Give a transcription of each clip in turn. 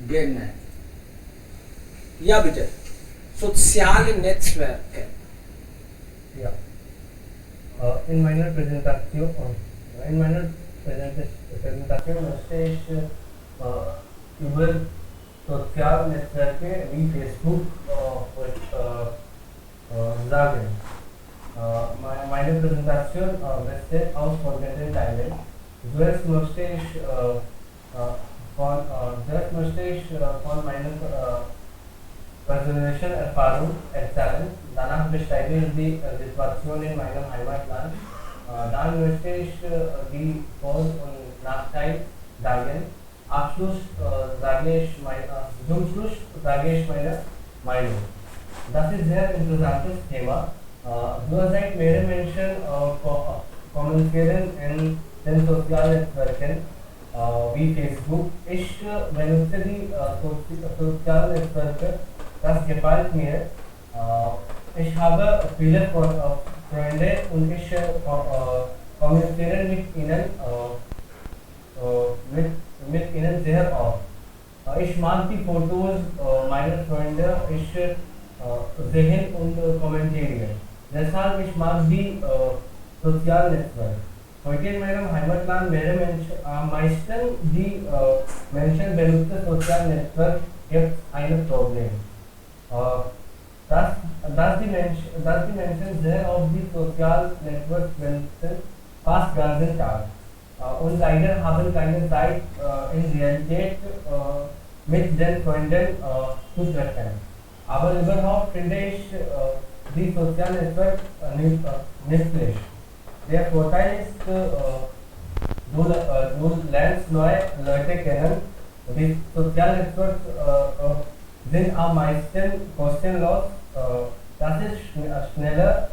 Genau. Ja, bitte. Soziale Netzwerke. Ja. In meiner Präsentation möchte ich über soziale Netzwerke wie Facebook sagen. Meine Präsentation besteht aus folgenden Teilen. Zuerst möchte ich von meiner persönlichen Erfahrung erzählen. Danach beschreibe ich die Situation in meinem Heimatland. Dann möchte ich die Vor- und Nachteile sagen. Zum Schluss sage ich meine Meinung. Das ist ein sehr interessantes Thema. Zurzeit mehrere Menschen kommunizieren in den sozialen Netzwerken wie Facebook. Ich benutze die sozialen Netzwerke. Das gefällt mir. Ich habe viele Freunde und ich kommuniziere mit ihnen sehr oft. Ich mag die Fotos meiner Freunde, ich sehen und kommentiere. Deshalb ich mag die sozialen Netzwerke. Heute in meinem Heimatland mehrere Menschen, am meisten die Menschen benutzen soziale Netzwerke, gibt ein Problem. Dass die Menschen sehr auf die sozialen Netzwerke benutzen, fast ganzen Tag. Und leider haben keine Zeit in Realität mit den Freunden zu treffen. Aber überhaupt finde ich die sozialen Netzwerke nützlich. Der Vorteil ist, du lernst neue Leute kennen. Die sozialen Netzwerke sind am meisten kostenlos. Das ist schneller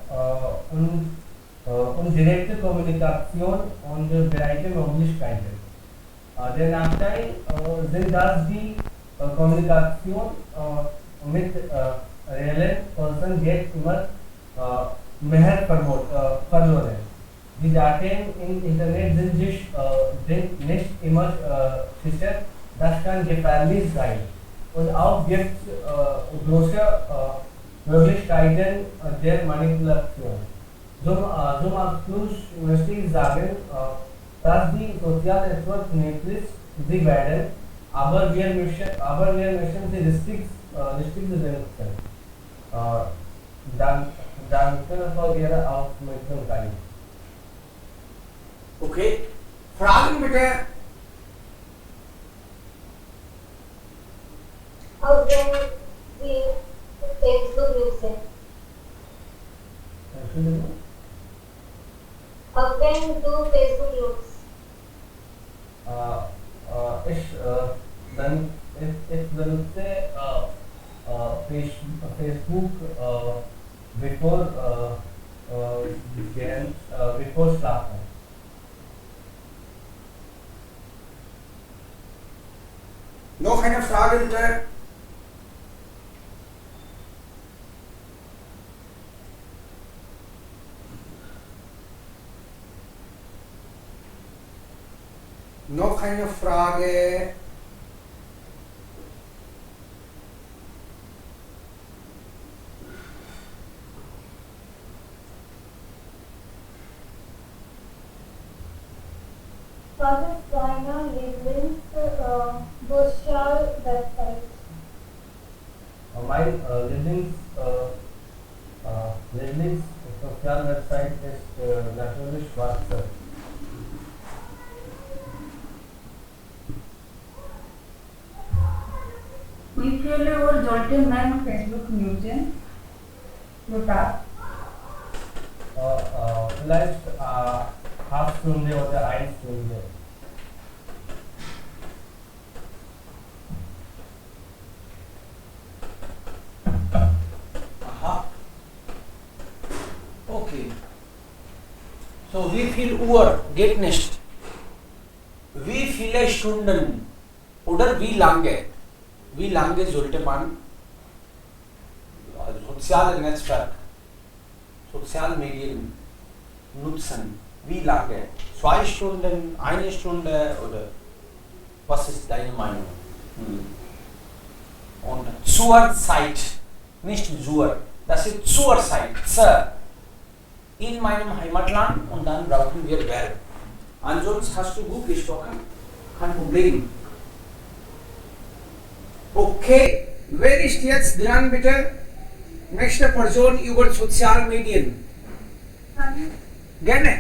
und direkte Kommunikation und breite Möglichkeiten. Der Nachteil sind, dass die Kommunikation mit realen Person geht immer mehr verloren. Die Daten im Internet sind nicht immer sicher, das kann gefährlich sein. Und auch gibt es große Möglichkeiten der Manipulation. Zum Abschluss möchte ich sagen, dass die sozialen Netzwerke nützlich sie werden, aber wir müssen sie richtig benutzen. Danke für Ihre Aufmerksamkeit. Okay. Fragen bitte. How can we Facebook usage? How can you do Facebook use? Ich benutze Facebook bevor Schlafen. Noch eine Frage bitte. Noch eine Frage. What is China Lieblings social website? Mein Lieblings soziale Website ist natürlich WhatsApp. Wie viele Uhr sollte man Facebook nutzen? Pro Tag? Vielleicht halbe Stunde oder 1 Stunde. Aha. Okay. So, wie viel Uhr geht nicht? Wie viele Stunden oder wie lange? Wie lange sollte man soziale Netzwerk, Sozialmedien nutzen? Wie lange? 2 Stunden, 1 Stunde oder was ist deine Meinung? Zurzeit, nicht Zur, das ist Zurzeit, Sir. In meinem Heimatland und dann brauchen wir Verb. Ansonsten hast du gut gesprochen, kein Problem. Okay, wer ist jetzt dran bitte? Nächste Person über Sozialmedien. Gerne.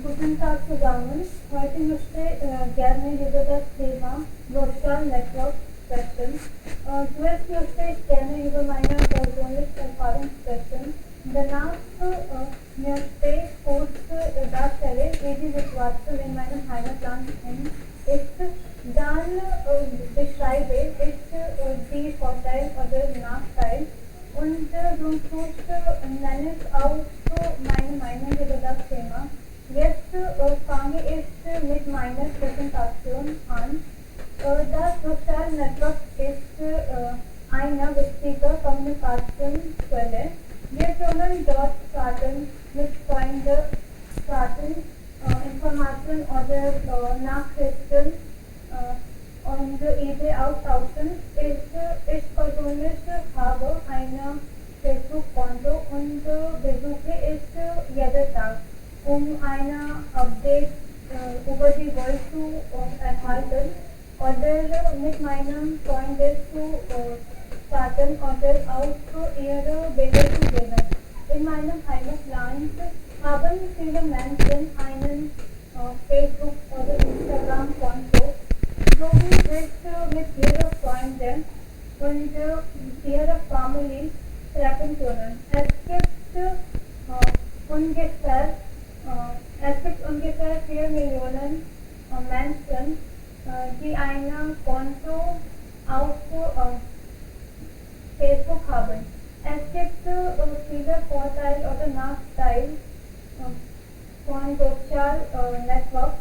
Guten Tag zusammen. Heute möchte gerne über das Thema Social Network sprechen. Zuerst möchte ich gerne über meine persönliche Erfahrung sprechen. Danach möchte ich kurz darstellen, wie die Situation in meinem Heimatland ist. Dann beschreibe ich die Vorteile oder Nachteile und zum Schluss nenne ich auch meine Meinung über das Thema. Jetzt fange ich mit meiner Präsentation an. Das Social Network ist eine wichtige Kommunikationsquelle. Wir können dort chatten, mit Freunden chatten, Informationen oder Nachrichten und Ideen austauschen. Ich persönlich habe ein Facebook-Konto und besuche es jeden Tag, um eine Update über die Welt zu erhalten oder mit meinen Freunden zu chatten oder auch ihre Bilder zu sehen. In meinem Heimatland haben viele Menschen einen Facebook- oder Instagram-Konto, so wie sich mit ihren Freunden und ihrer Familie treffen können. Es gibt ungefähr 4 Millionen Menschen, die ein Konto auf Facebook haben. Es gibt viele Vorteile oder Nachteile von Social Network.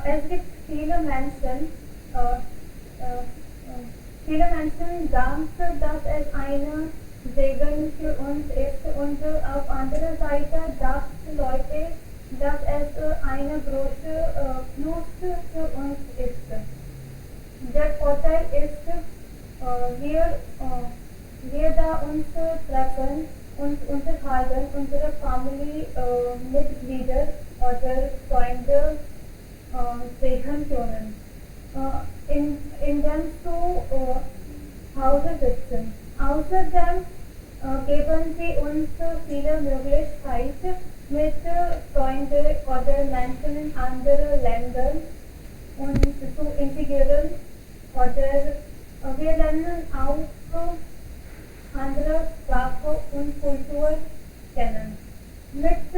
Es gibt viele Menschen sagen, dass es eine Segen für uns ist und auf anderer Seite sagen Leute, dass es eine große Fluch für uns ist. Der Vorteil ist, wir da uns treffen und unterhalten, unsere Familienmitglieder oder Freunde sehen können. Indem zu Hause sitzen. Außerdem geben sie uns viele Möglichkeiten, mit Freunden oder Menschen in anderen Ländern und zu integrieren oder wir lernen auch andere Sprache und Kultur kennen. Mit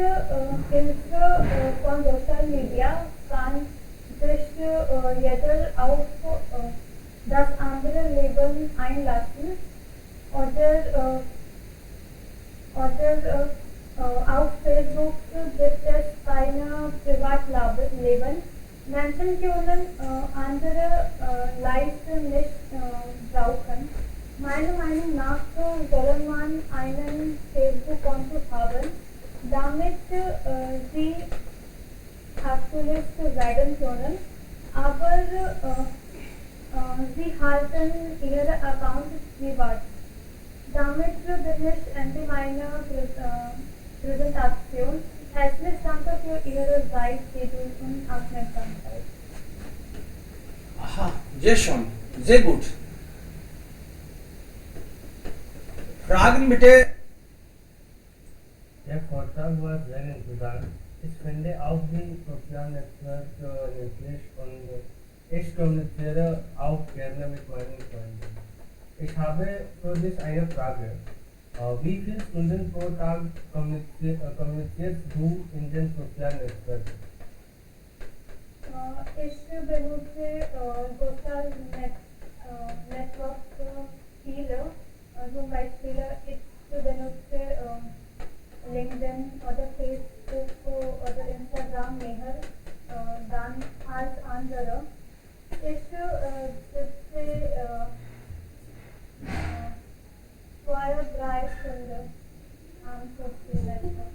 Hilfe von Social Media kann sich jeder auf das andere Leben einlassen oder auf Facebook gibt es keine Privatleben. Menschen können andere Leute nicht brauchen. Meiner Meinung nach soll man einen Facebook-Konto haben, damit sie aktuell werden können, aber sie halten ihre Accounts privat. Damit bin ich Ende meiner Präsentation. Herzlich danke für Ihre Zeit, Geduld und Aufmerksamkeit. Aha, sehr schön, sehr gut. Fragen bitte. Der Vortrag war sehr interessant. Ich finde auch die sozialen Netzwerke nützlich und ich kommuniziere auch gerne mit meinen Freunden. Ich habe für dich eine Frage. Wie viele Stunden pro Tag kommunizierst du in den sozialen Netzwerken? Ich benutze Social Network viele. Zum Beispiel ich benutze LinkedIn oder Facebook oder Instagram mehr dann als andere. Ich sitze 2 oder 3 Stunden am Social Network.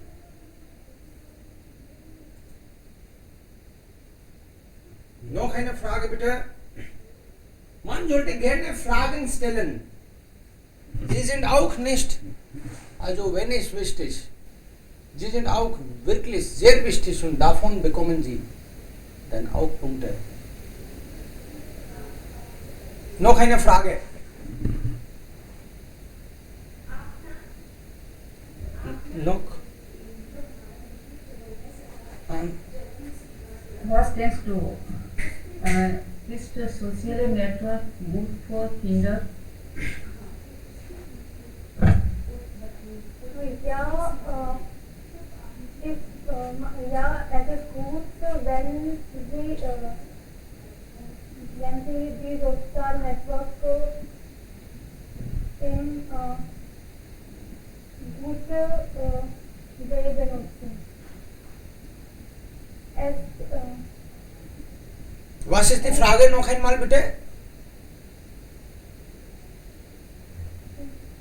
Noch eine Frage bitte. Man sollte gerne Fragen stellen. Sie sind auch nicht, also wenn es wichtig, sie sind auch wirklich sehr wichtig und davon bekommen Sie dann auch Punkte. Noch eine Frage. Noch? Was denkst du? Ist das soziale Network gut für Kinder? Yeah, if yeah, it is good when the social network in good way benutzen. As Was ist die Frage noch einmal bitte?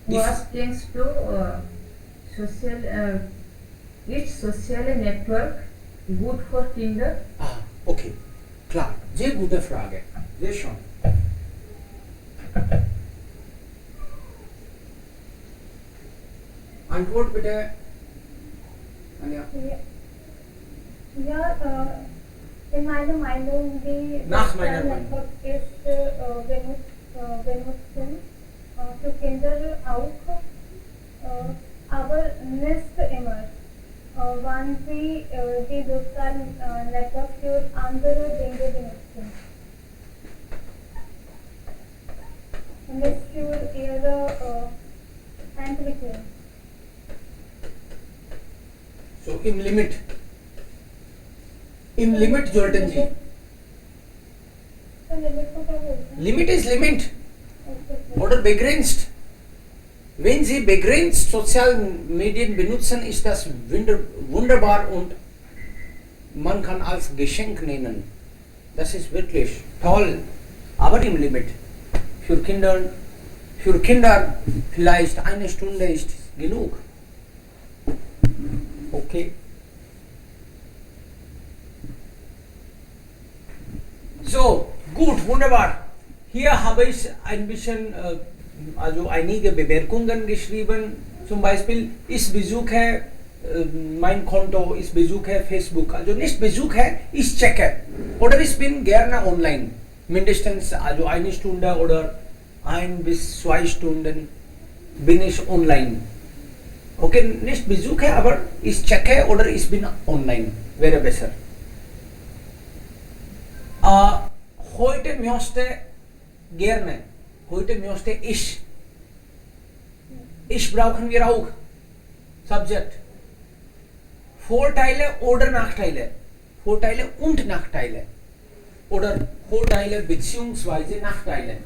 Was denkst du? Ist soziale Network gut für Kinder? Ah, okay. Klar, sehr gute Frage. Sehr schön. Antwort bitte. Anja. ja, in meiner Meinung, die Nach meiner soziale Meinung. Network ist benutzen für Kinder auch, aber nicht immer. Wann sie die sozialen Network für andere Dinge benutzen. Nicht für ihre Entwicklung. So im Limit. Im Limit sollten Sie. तो limit को क्या बोलते हैं? Limit is limit. Okay. Oder begrenzt. Wenn Sie begrenzt sozialen Medien benutzen, ist das wunderbar und man kann als Geschenk nehmen. Das ist wirklich toll, aber im Limit. Für Kinder vielleicht eine Stunde ist genug. Okay. So, gut, wunderbar. Hier habe ich ein bisschen, also einige Bemerkungen geschrieben. Zum Beispiel, ich besuche mein Konto, ich besuche Facebook. Also nicht besuche, ich checke. Oder ich bin gerne online. Mindestens also eine Stunde oder 1 bis 2 Stunden bin ich online. Okay, nicht besuche, aber ich checke oder ich bin online. Wäre besser. Heute möchte gerne, heute möchte ich. Ich brauchen wir auch. Subject. Vorteile oder Nachteile. Vorteile und Nachteile. Oder Vorteile bzw. Nachteile.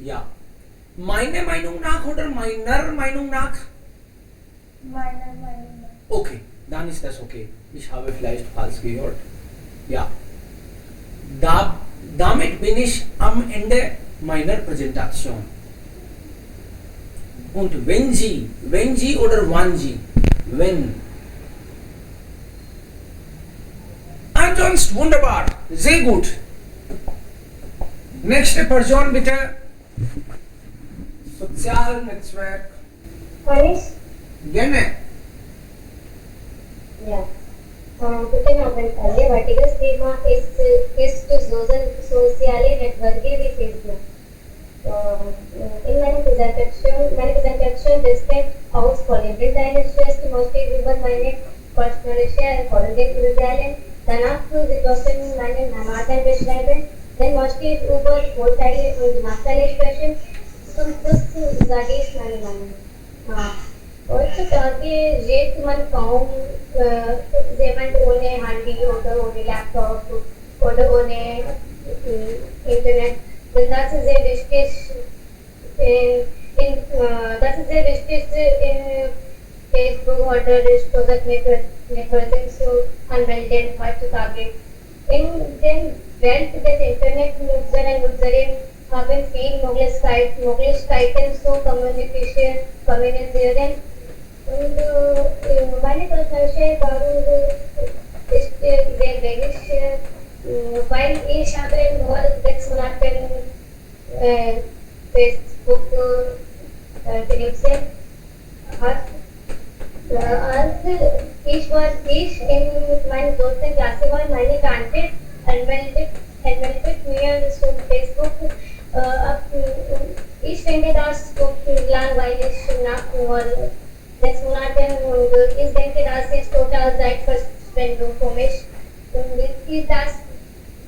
Ja. Meine Meinung nach oder meiner Meinung nach? Meiner Meinung nach. Okay, dann ist das okay. Ich habe vielleicht falsch gehört. Ja. Damit bin ich am Ende meiner Präsentation. Und wenn Sie oder wann Sie, wenn. Ansonsten wunderbar, sehr gut. Nächste Person bitte. Sozialnetzwerk. Kann ich? Gerne. Ja. Guten Abend alle. Heutiges Thema ist soziale Networking wie Facebook. In meiner Präsentation besteht aus folgenden Teilen. Zuerst möchte ich über meine kosmetische Erfolge erzählen, danach Situationen in meinem Heimatland beschreiben, dann möchte ich über Vorteile und Nachteile sprechen, zum Schluss sage ich meine Meinung. Heutzutage sieht man kaum jemand ohne Handy oder ohne Laptop oder ohne Internet. Das ist sehr wichtig in Facebook oder Social Networking zu anmelden heutzutage. In der Welt des Internetnutzer und Nutzerinnen haben viele Möglichkeiten zu kommunizieren. Und meine persönliche Erfahrung ist sehr wenig, weil ich habe nur 6 Monate Facebook benutzen. Als ich in meiner großen Klasse war, meine Tante anmeldet mir zum Facebook. Ich finde das gut langweilig nach nur 6 Monaten und ich denke, das ist total Zeitverschwendung für mich. Und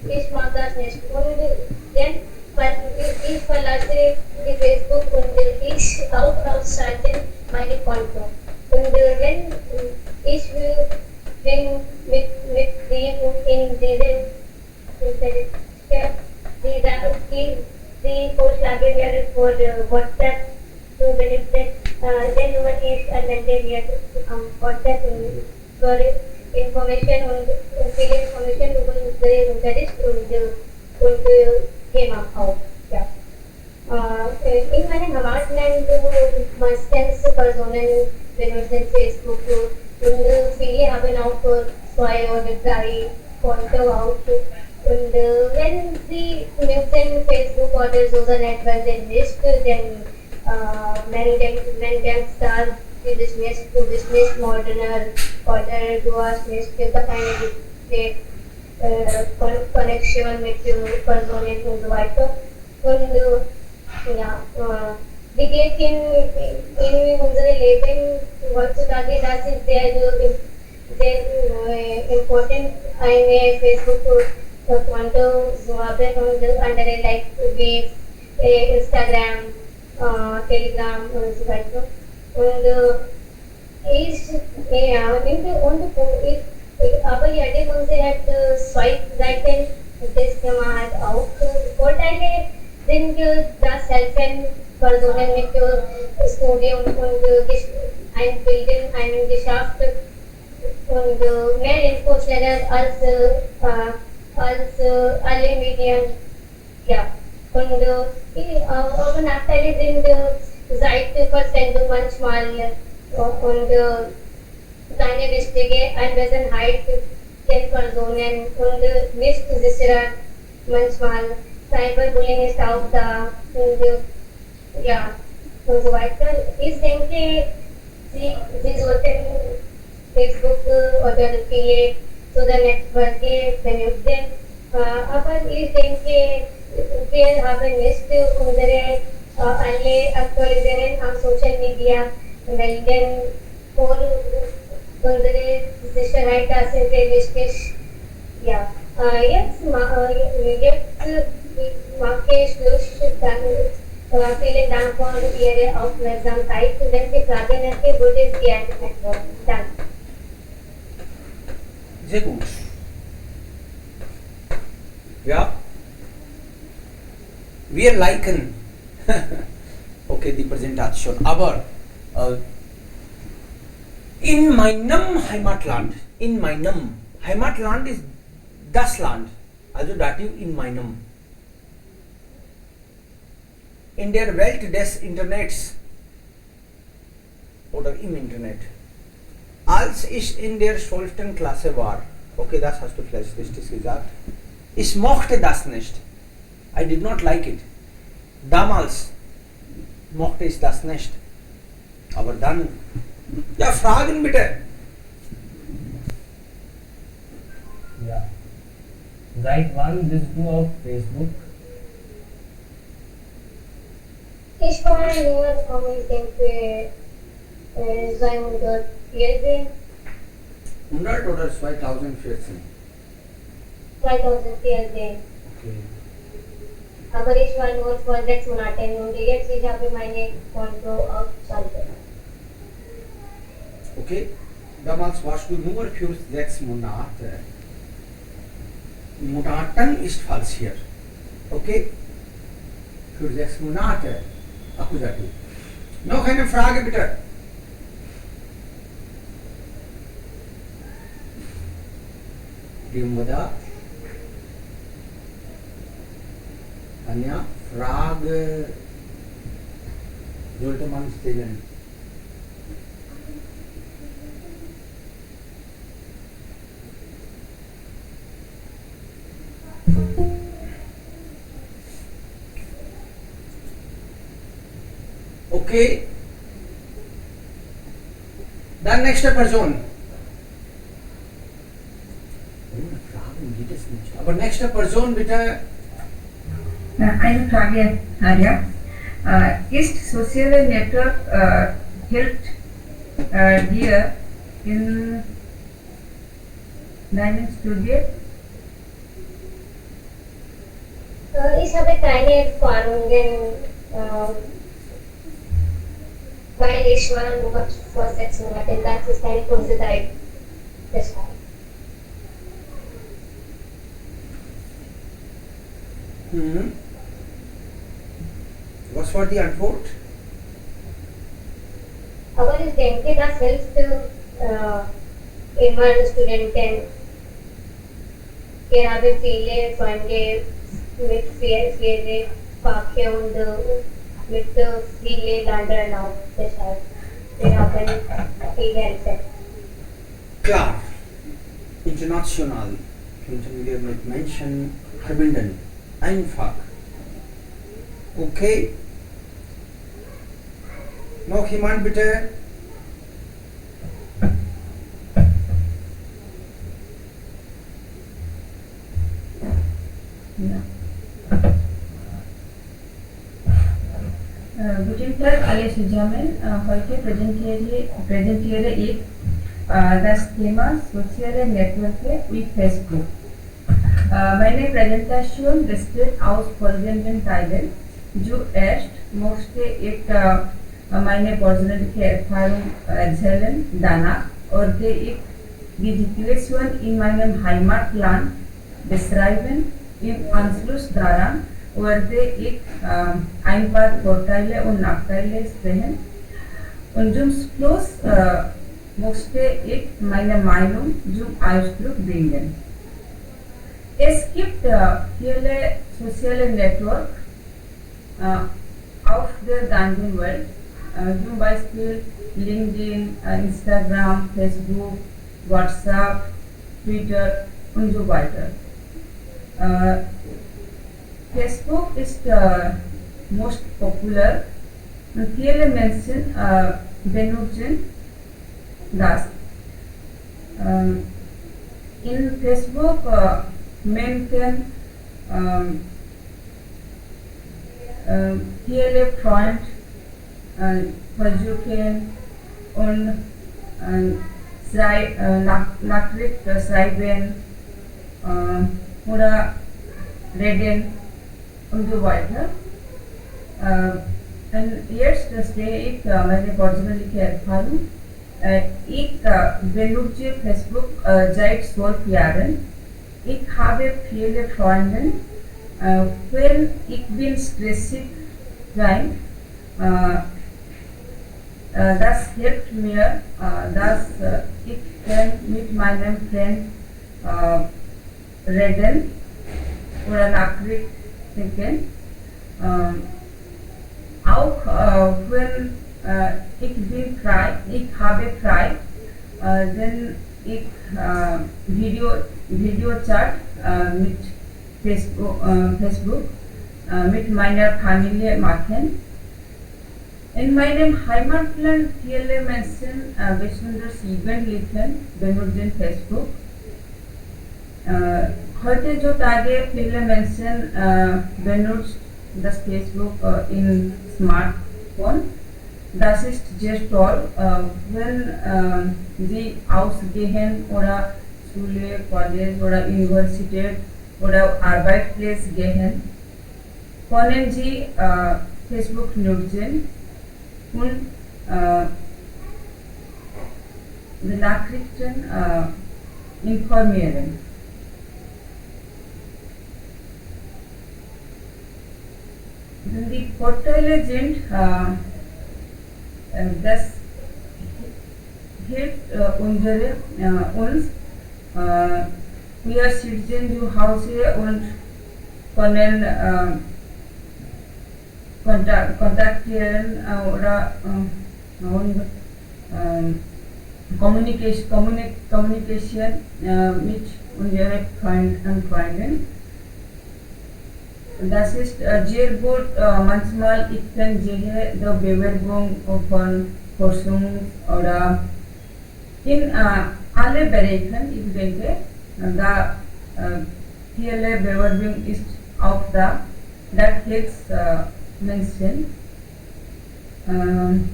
ich mag das nicht. Und dann ich verlasse die Facebook und ich auch ausschalte meine Konto. Und wenn ich bin mit dem in diesem die Vorschläge wäre für WhatsApp zu benutzen, dann nur ich anwende mir WhatsApp für Information und viele Informationen über unsere Unterricht und Thema auch. Ja. In meinem Heimatland meistens Personen benutzen Facebook und viele haben auch 2 oder 3 Konto auch. Und wenn sie nutzen Facebook oder Social Networks nicht, dann man denkt, du bist nicht moderner oder du hast nicht keine Connection mit Personen und so weiter. Und ja, wie geht in unserem Leben heutzutage, das ist sehr important, eine Facebook-Konto zu haben und andere like wie Instagram, Telegram und so weiter. Und aber jede Unsere hat 2 Seiten, das gemacht auch. Vorteile sind das helfen Personen mit Studium und einen geschafft und mehr Info schneller als alle Medien. Ja. Und aber Nachteile sind Zeitverschwendung manchmal und keine wichtige Anwesenheit der Personen und nicht sicherer manchmal. Cyberbullying ist auch da und ja und so weiter. Ich denke, sie sollten Facebook oder viele Social Networks benutzen. Aber ich denke, wir haben nicht unsere alle aktualisieren am Social Media melden für unsere Sicherheit, das ist sehr wichtig. Ja, jetzt mache ich Schluss. Vielen Dank für Ihre Aufmerksamkeit. Wenn Sie Fragen hätten, würde ich gerne antworten. Danke. Sehr gut. Ja. Wir liken okay die Präsentation, aber in meinem Heimatland ist das Land, also Dativ in meinem. In der Welt des Internets oder im Internet. Als ich in der 12. Klasse war, okay, das hast du vielleicht richtig gesagt, ich mochte das nicht. I did not like it. Damals mochte ich das nicht. Aber dann, ja, Fragen bitte. Ja. Seit wann bist du auf Facebook? Ich war nur, ich denke, 214. 100 oder 2014? 2014. Okay. Aber ich war nur für 6 Monate und jetzt ich habe meine Konto aufgeschaltet. Okay, damals warst du nur für 6 Monate. Monaten ist falsch hier. Okay? Für 6 Monate. Akkusativ. Noch eine Frage bitte. Dimwada. Anja, Frage sollte man stellen. Okay. Dann nächste Person. Aber nächste Person bitte. Eine Frage, Arya. Ist Social Network helped dir in deinem Studium? Ich habe keine Erfahrungen, weil ich war nur vor 6 Monaten, das ist eine kurze Zeit. Deshalb. Was war die Antwort? Aber ich denke, das hilft immer Studenten. Wir haben viele Freunde mit vielen Fächer und mit vielen Ländern auch. Deshalb, wir haben viel Hilfe. Klar. International könnten wir mit Menschen verbinden. Einfach. Okay. Noch jemand bitte? Ja. Guten Tag, alle zusammen. Heute präsentiere ich das Thema soziale Netzwerke wie Facebook. Meine Präsentation besteht aus folgenden Teilen. Zuerst möchte ich meine persönliche Erfahrung erzählen. Danach werde ich die Situation in meinem Heimatland beschreiben. Im Anschluss daran werde ich ein paar Vorteile und Nachteile sprechen. Und zum Schluss möchte ich meine Meinung zum Ausdruck bringen. Es gibt viele soziale Networks auf der ganzen Welt, zum Beispiel LinkedIn, Instagram, Facebook, WhatsApp, Twitter und so weiter. Facebook ist most popular und viele Menschen benutzen das. In Facebook man can viele Freunde versuchen und Nachrichten schreiben oder reden und so weiter. Und jetzt stehe ich meine persönliche Erfahrung. Ich benutze Facebook seit 12 Jahren. Ich habe viele Freunde. Wenn ich bin stressig sein, das hilft mir, dass ich kann mit meinem Freund reden oder Nachrichten schicken. Auch wenn ich bin frei, ich habe frei, dann ich Videochat mit Facebook mit meiner Familie machen. In meinem Heimatland viele Menschen, besonders Jugendliche, benutzen Facebook. Heutzutage viele Menschen benutzen das Facebook in Smartphone. Das ist sehr toll, wenn Sie ausgehen oder Schule, College oder Universität oder Arbeitsplatz gehen, können Sie Facebook nutzen und die Nachrichten informieren. Die Vorteile sind, das hilft uns, wir sitzen zu Hause und können kontaktieren oder Communication mit unseren Freunden und Freunden. das ist sehr gut. Manchmal ich kann sehe die Bewerbung von Forschung oder in alle Bereichen, ich denke, da viele Bewerbung ist auch da. That helps Menschen. Und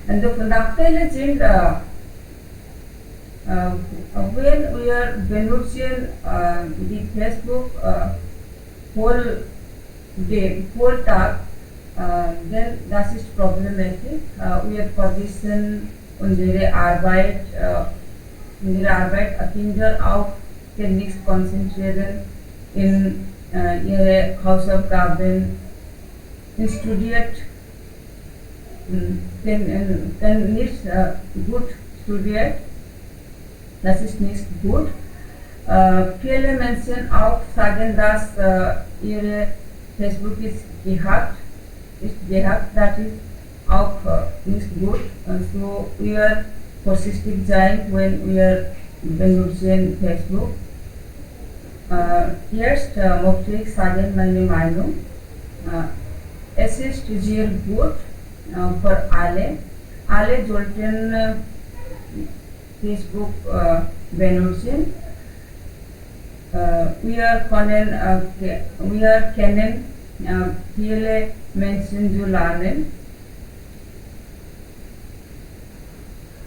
die Nachteile sind, when we are benutzen die Facebook whole day, whole Tag, then das ist problematisch. Wir vergessen unsere Arbeit, Kinder auch können nicht konzentrieren in ihre Hausaufgaben, studiert, können nicht gut studiert. Das ist nicht gut. Viele Menschen auch sagen, dass ihre Facebook ist gehackt, das ist auch nicht gut. Und so wir vorsichtig sein, wenn wir benutzen Facebook. Jetzt möchte ich sagen meine Meinung. Es ist sehr gut für alle. Alle sollten Facebook benutzen. Wir kennen viele Menschen zu lernen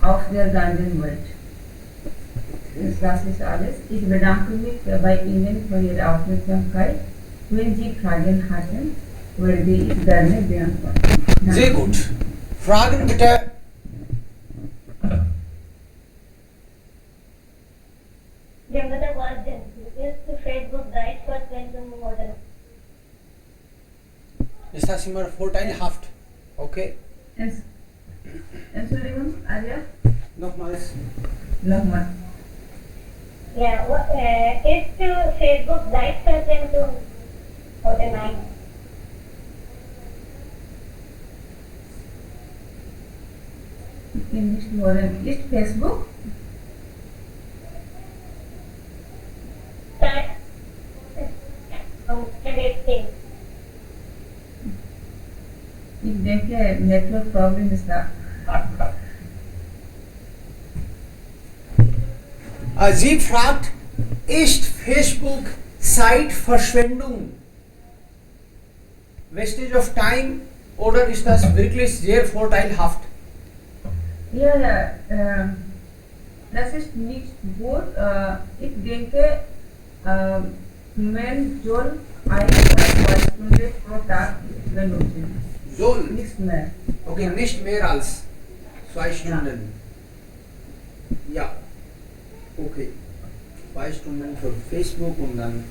auf der ganzen Welt. Das ist alles. Ich bedanke mich bei Ihnen für Ihre Aufmerksamkeit. Wenn Sie Fragen hatten, würde ich gerne beantworten. Sehr gut. Fragen bitte. The other question is the Facebook right for random model. Ist das immer vorteilhaft? Okay. Entschuldigung, Arya? Nochmals. Nochmal. Yeah, is the Facebook right for random model? Ich bin nicht hören. Ist Facebook? Ich denke, Network Problem ist da. Sie fragt, ist Facebook Zeitverschwendung? Wastage of time oder ist das wirklich sehr vorteilhaft? Ja, das ist nicht gut. Ich denke, man soll 1 oder 2 Stunden pro Tag benutzen. Soll? Nicht mehr. Okay, nicht mehr als 2 Stunden. Ja. Okay. 2 Stunden für Facebook und dann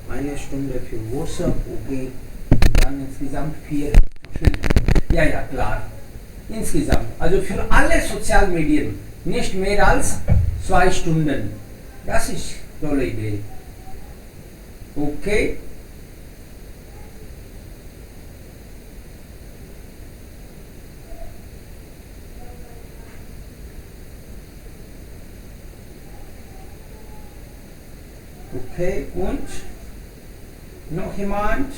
1 Stunde für WhatsApp. Okay. Dann insgesamt 4 Stunden. Ja, ja, klar. Insgesamt. Also für alle Sozialmedien nicht mehr als 2 Stunden. Das ist eine tolle Idee. Okay. Okay, und noch jemand?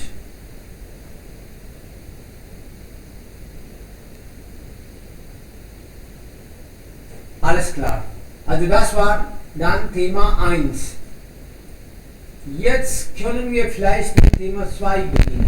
Alles klar. Also das war dann Thema 1. Jetzt können wir vielleicht mit Thema 2 beginnen.